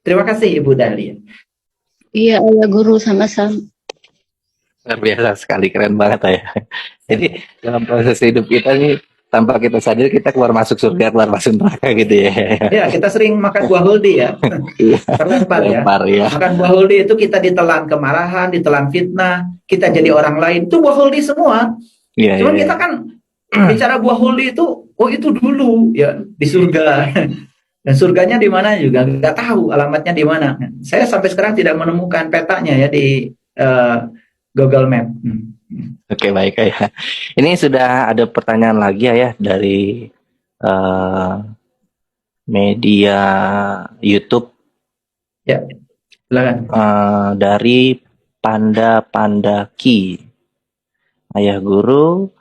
Terima kasih Ibu Dahlia. Iya, Ayah Guru sama-sama. Luar biasa sekali, keren banget ya. Jadi dalam proses hidup kita nih, tanpa kita sadar kita keluar masuk surga, keluar masuk neraka gitu ya. Ya, kita sering makan buah holdi ya. Iya, Terlempar ya. lempar ya. Makan buah holdi itu kita ditelan kemarahan, ditelan fitnah, kita jadi orang lain. Itu buah holdi semua. Iya, Cuman iya. kita kan bicara buah holdi itu, oh itu dulu ya di surga. Dan surganya di mana juga nggak tahu alamatnya di mana. Saya sampai sekarang tidak menemukan petanya ya di Google Map. Oke, baik ya. Ini sudah ada pertanyaan lagi ya dari media YouTube. Ya, silakan. Dari Panda Pandaki. Ayah Guru,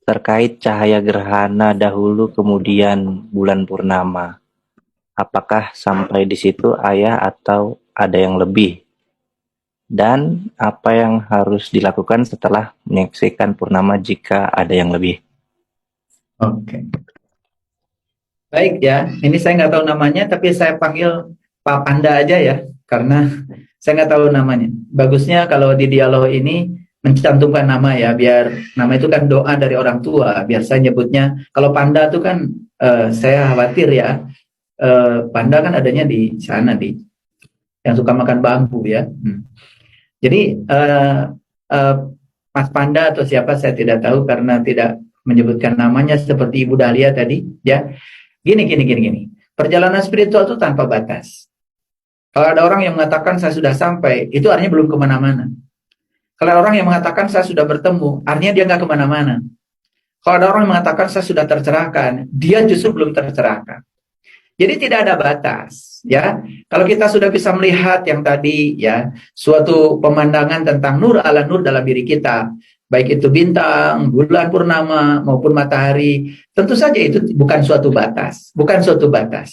terkait cahaya gerhana dahulu kemudian bulan purnama. Apakah sampai di situ Ayah atau ada yang lebih? Dan apa yang harus dilakukan setelah menyaksikan purnama jika ada yang lebih? Oke. Baik ya, ini saya nggak tahu namanya, tapi saya panggil Pak Panda aja ya, karena saya nggak tahu namanya. Bagusnya kalau di dialog ini mencantumkan nama ya, biar nama itu kan doa dari orang tua, biar saya nyebutnya, kalau Panda itu kan saya khawatir ya, Panda kan adanya di sana, yang suka makan bambu ya. Jadi Mas Panda atau siapa saya tidak tahu karena tidak menyebutkan namanya seperti Ibu Dahlia tadi ya. Gini. Perjalanan spiritual itu tanpa batas. Kalau ada orang yang mengatakan saya sudah sampai, itu artinya belum kemana-mana. Kalau ada orang yang mengatakan saya sudah bertemu, artinya dia nggak kemana-mana. Kalau ada orang yang mengatakan saya sudah tercerahkan, dia justru belum tercerahkan. Jadi tidak ada batas, ya. Kalau kita sudah bisa melihat yang tadi, ya, suatu pemandangan tentang nur ala nur dalam diri kita, baik itu bintang, bulan purnama maupun matahari, tentu saja itu bukan suatu batas,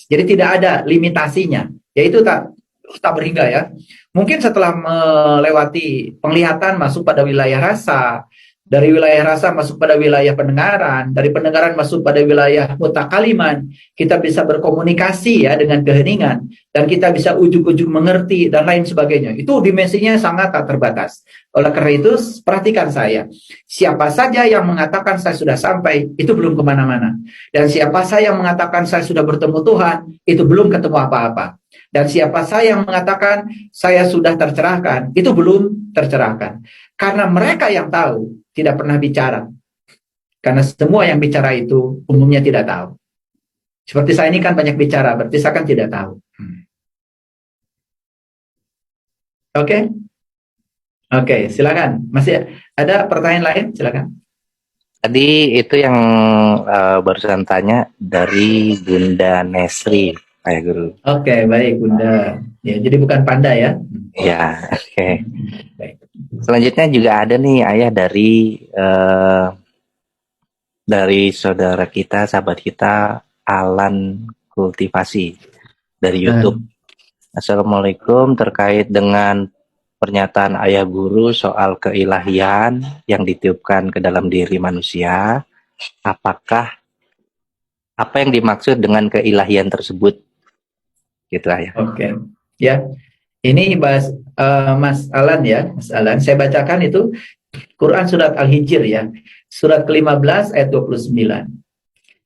Jadi tidak ada limitasinya, yaitu tak berhingga ya. Mungkin setelah melewati penglihatan masuk pada wilayah rasa, dari wilayah rasa masuk pada wilayah pendengaran, dari pendengaran masuk pada wilayah mutakaliman, kita bisa berkomunikasi ya dengan keheningan, dan kita bisa ujuk-ujuk mengerti dan lain sebagainya. Itu dimensinya sangat tak terbatas. Oleh karena itu, perhatikan saya. Siapa saja yang mengatakan saya sudah sampai, itu belum kemana-mana. Dan siapa saja yang mengatakan saya sudah bertemu Tuhan, itu belum ketemu apa-apa. Dan siapa saya yang mengatakan saya sudah tercerahkan, itu belum tercerahkan. Karena mereka yang tahu tidak pernah bicara. Karena semua yang bicara itu umumnya tidak tahu. Seperti saya ini kan banyak bicara, berarti saya kan tidak tahu. Oke, silakan. Masih ada pertanyaan lain? Silakan. Tadi itu yang barusan tanya dari Bunda Nesri, Ayah Guru. Oke, baik Bunda. Ya, jadi bukan Panda ya? Ya, oke. Baik. Selanjutnya juga ada nih Ayah dari saudara kita, sahabat kita, Alan Kultivasi dari YouTube. Assalamualaikum, terkait dengan pernyataan Ayah Guru soal keilahian yang ditiupkan ke dalam diri manusia, apakah apa yang dimaksud dengan keilahian tersebut? Gitu Ayah. Oke. Ya. Ini Mas Alan ya, Mas Alan. Saya bacakan itu Quran surat Al-Hijr ya. Surat ke-15 ayat 29.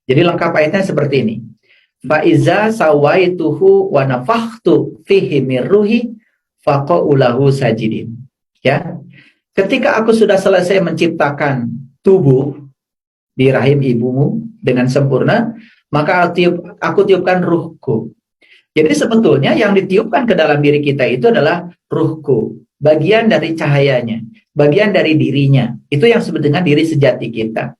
Jadi lengkap ayatnya seperti ini. Fa'iza sawaituhu wa nafakhtu fihi min ruhi faqa'ulahu sajidin. Ya. Ketika aku sudah selesai menciptakan tubuh di rahim ibumu dengan sempurna, maka aku tiupkan ruhku. Jadi sebetulnya yang ditiupkan ke dalam diri kita itu adalah ruhku, bagian dari cahayanya, bagian dari dirinya. Itu yang disebut dengan diri sejati kita.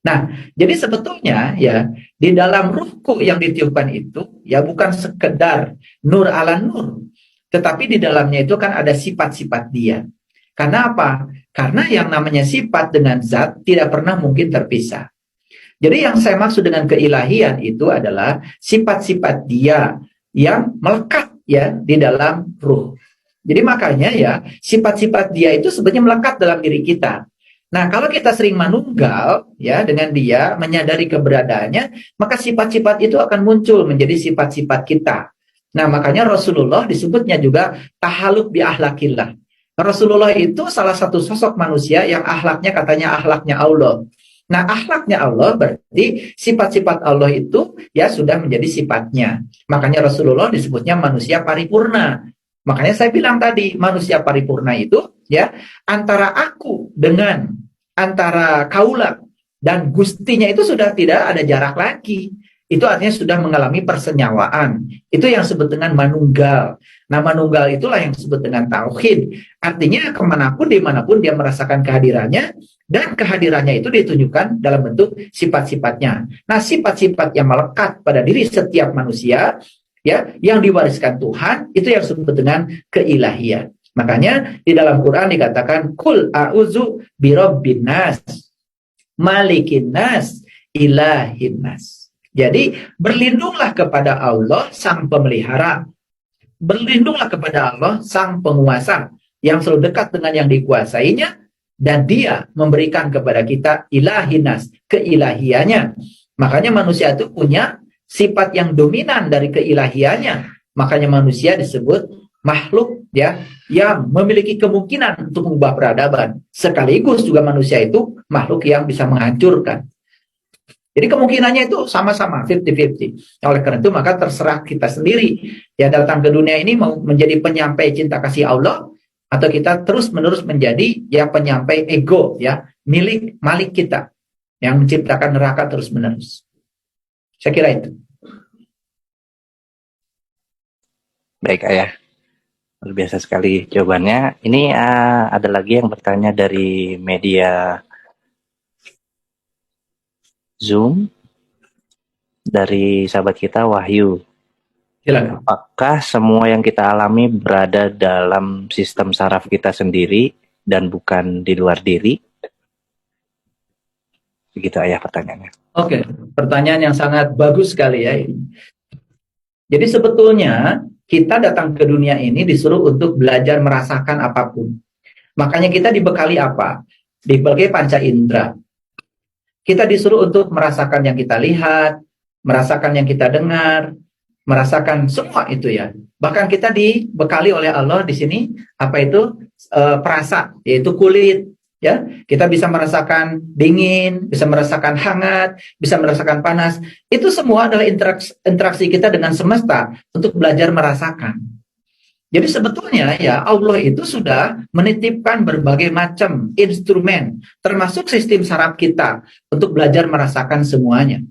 Nah, jadi sebetulnya ya di dalam ruhku yang ditiupkan itu ya bukan sekedar nur ala nur, tetapi di dalamnya itu kan ada sifat-sifat dia. Karena apa? Karena yang namanya sifat dengan zat tidak pernah mungkin terpisah. Jadi yang saya maksud dengan keilahian itu adalah sifat-sifat dia yang melekat ya di dalam ruh. Jadi makanya ya sifat-sifat dia itu sebenarnya melekat dalam diri kita. Nah, kalau kita sering manunggal ya dengan dia, menyadari keberadaannya, maka sifat-sifat itu akan muncul menjadi sifat-sifat kita. Nah, makanya Rasulullah disebutnya juga tahaluk bi ahlakillah. Rasulullah itu salah satu sosok manusia yang akhlaknya katanya akhlaknya Allah. Nah, akhlaknya Allah berarti sifat-sifat Allah itu ya sudah menjadi sifatnya. Makanya Rasulullah disebutnya manusia paripurna. Makanya saya bilang tadi, manusia paripurna itu ya antara aku dengan antara kaula dan gustinya itu sudah tidak ada jarak lagi. Itu artinya sudah mengalami persenyawaan. Itu yang disebut dengan manunggal. Nah, manunggal itulah yang disebut dengan tauhid. Artinya kemanapun, dimanapun dia merasakan kehadirannya, dan kehadirannya itu ditunjukkan dalam bentuk sifat-sifatnya. Nah, sifat-sifat yang melekat pada diri setiap manusia, ya, yang diwariskan Tuhan, itu yang disebut dengan keilahian. Makanya di dalam Quran dikatakan, Kul a'udzu birabbin nas, malikin nas, ilahin nas. Jadi berlindunglah kepada Allah sang pemelihara, berlindunglah kepada Allah sang penguasa yang selalu dekat dengan yang dikuasainya, dan dia memberikan kepada kita ilahinas, keilahiannya. Makanya manusia itu punya sifat yang dominan dari keilahiannya. Makanya manusia disebut makhluk ya yang memiliki kemungkinan untuk mengubah peradaban. Sekaligus juga manusia itu makhluk yang bisa menghancurkan. Jadi kemungkinannya itu sama-sama 50-50. Oleh karena itu maka terserah kita sendiri ya datang ke dunia ini mau menjadi penyampai cinta kasih Allah, atau kita terus-menerus menjadi ya penyampai ego ya milik malik kita yang menciptakan neraka terus-menerus. Saya kira itu. Baik Ayah, luar biasa sekali jawabannya. Ini ada lagi yang bertanya dari media Zoom, dari sahabat kita Wahyu. Silakan. Apakah semua yang kita alami berada dalam sistem saraf kita sendiri dan bukan di luar diri? Begitu Ayah pertanyaannya. Oke, pertanyaan yang sangat bagus sekali ya ini. Jadi sebetulnya kita datang ke dunia ini disuruh untuk belajar merasakan apapun. Makanya kita dibekali apa? Dibekali panca indera. Kita disuruh untuk merasakan yang kita lihat, merasakan yang kita dengar, merasakan semua itu ya. Bahkan kita dibekali oleh Allah di sini apa itu perasa, yaitu kulit. Ya, kita bisa merasakan dingin, bisa merasakan hangat, bisa merasakan panas. Itu semua adalah interaksi kita dengan semesta untuk belajar merasakan. Jadi sebetulnya ya Allah itu sudah menitipkan berbagai macam instrumen, termasuk sistem saraf kita untuk belajar merasakan semuanya.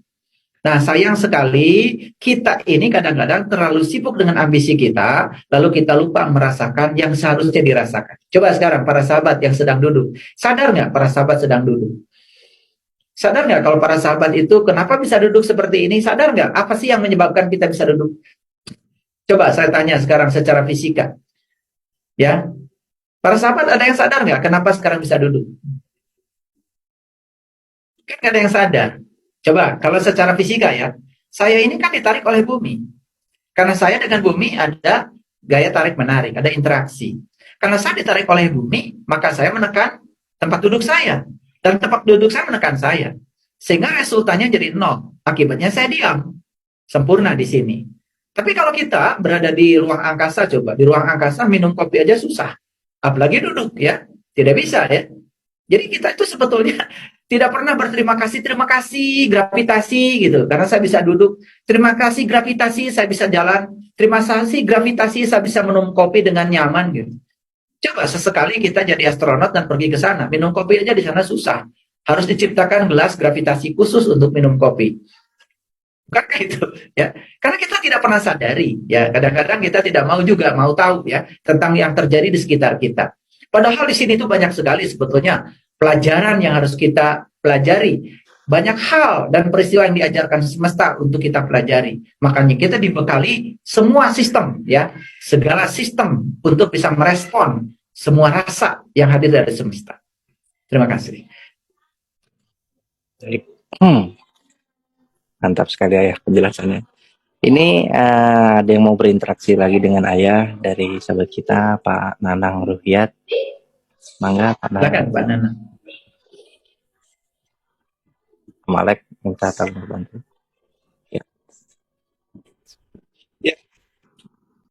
Nah, sayang sekali kita ini kadang-kadang terlalu sibuk dengan ambisi kita, lalu kita lupa merasakan yang seharusnya dirasakan. Coba sekarang para sahabat yang sedang duduk, sadar nggak para sahabat sedang duduk? Sadar nggak kalau para sahabat itu kenapa bisa duduk seperti ini? Sadar nggak apa sih yang menyebabkan kita bisa duduk? Coba saya tanya sekarang secara fisika. Ya, para sahabat ada yang sadar nggak kenapa sekarang bisa duduk? Kan nggak ada yang sadar. Coba kalau secara fisika ya, saya ini kan ditarik oleh bumi. Karena saya dengan bumi ada gaya tarik menarik, ada interaksi. Karena saya ditarik oleh bumi, maka saya menekan tempat duduk saya. Dan tempat duduk saya menekan saya. Sehingga resultannya jadi nol. Akibatnya saya diam. Sempurna di sini. Tapi kalau kita berada di ruang angkasa, coba di ruang angkasa minum kopi aja susah, apalagi duduk ya, tidak bisa ya. Jadi kita itu sebetulnya tidak pernah berterima kasih gravitasi gitu, karena saya bisa duduk. Terima kasih gravitasi, saya bisa jalan. Terima kasih gravitasi, saya bisa minum kopi dengan nyaman gitu. Coba sesekali kita jadi astronot dan pergi ke sana, minum kopi aja di sana susah. Harus diciptakan gelas gravitasi khusus untuk minum kopi. Bukan itu ya, karena kita tidak pernah sadari ya, kadang-kadang kita tidak mau juga mau tahu ya tentang yang terjadi di sekitar kita. Padahal di sini tuh banyak sekali sebetulnya pelajaran yang harus kita pelajari, banyak hal dan peristiwa yang diajarkan semesta untuk kita pelajari. Makanya kita dibekali semua sistem ya, segala sistem untuk bisa merespon semua rasa yang hadir dari semesta. Terima kasih. Mantap sekali Ayah penjelasannya. Ini ada yang mau berinteraksi lagi dengan Ayah dari sahabat kita Pak Nanang Ruhyat. Mangga Pak Nanang. Silakan Pak Nanang. Malek minta tolong bantu.